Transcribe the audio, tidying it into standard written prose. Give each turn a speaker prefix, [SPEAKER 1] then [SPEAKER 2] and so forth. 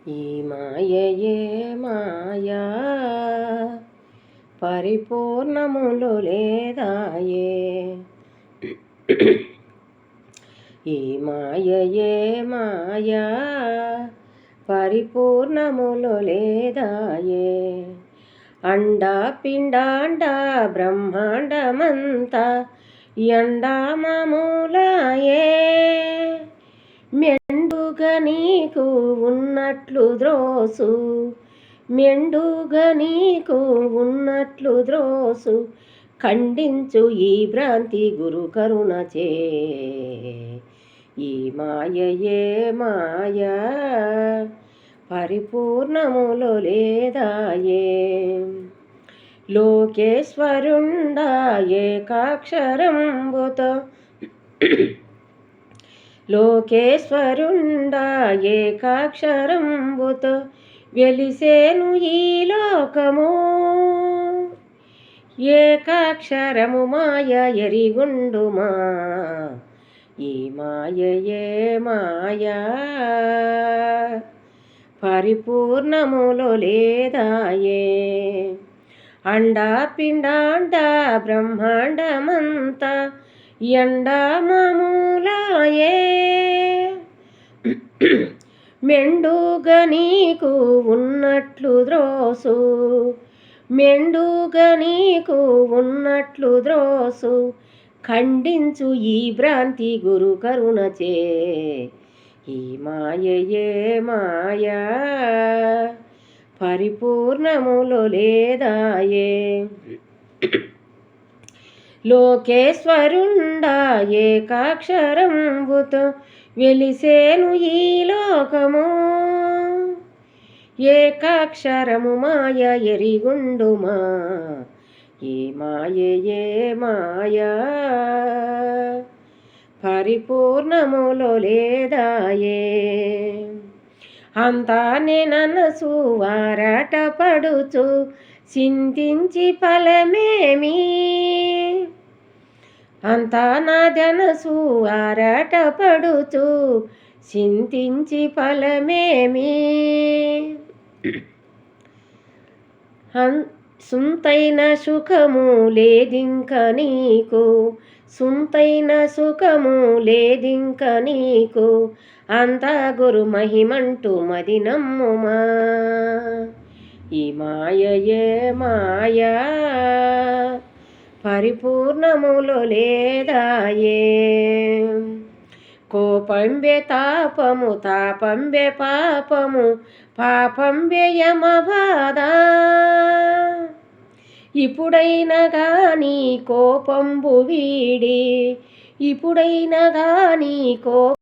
[SPEAKER 1] ఈ మాయయే మాయా పరిపూర్ణములు లేదాయే. ఈ మాయయే మాయా పరిపూర్ణములు లేదాయే. అండా పిండాండ బ్రహ్మాండమంతా ఎండా మామూలాయే. మెండుగా నీకు ఉన్నట్లు ద్రోసు, మెండుగా నీకు ఉన్నట్లు ద్రోసు, ఖండించు ఈ భ్రాంతి గురు కరుణచే. ఈ మాయయే మాయా పరిపూర్ణములు లేదాయే. లోకేశ్వరుండా ఏకాక్షరంబుతో, లోకేశ్వరుండా ఏకాక్షరంబుతో వెలిసేను ఈ లోకము. ఏకాక్షరము మాయ ఎరిగుండుమా. ఈ మాయయే మాయా పరిపూర్ణములు లేదాయే. అండా పిండాండ బ్రహ్మాండమంతా ఎండా మామూలాయే. మెండుగా నీకు ఉన్నట్లు ద్రోసు, మెండుగా నీకు ఉన్నట్లు ద్రోసు, ఖండించు ఈ భ్రాంతి గురు కరుణచే. ఈ మాయయే మాయా పరిపూర్ణములు లేదాయే. లోకేశ్వరుండా ఏకాక్షరంబుతో వెలిసేను ఈ లోకము. ఏకాక్షరము మాయ ఎరిగుండుమా. ఈ మాయయే మాయా పరిపూర్ణములు లేదాయే. అంతా నేననసు వారాట పడుచు చింతించి ఫలమేమి. అంతా నాదనసు ఆరాట పడుచు చింతించి ఫలమేమి. సుంతైన సుఖము లేదింక నీకు, సుంతైన సుఖము లేదింక నీకు, అంతా గురు మహిమంటూ మది నమ్ముమా. ఈ మాయయే మాయా పరిపూర్ణములు లేదాయే. కోపంబె తాపము, తాపంబె పాపము, పాపంబె యమబాధ. ఇప్పుడైనా గాని కోపంబు వీడి, ఇప్పుడైనా గాని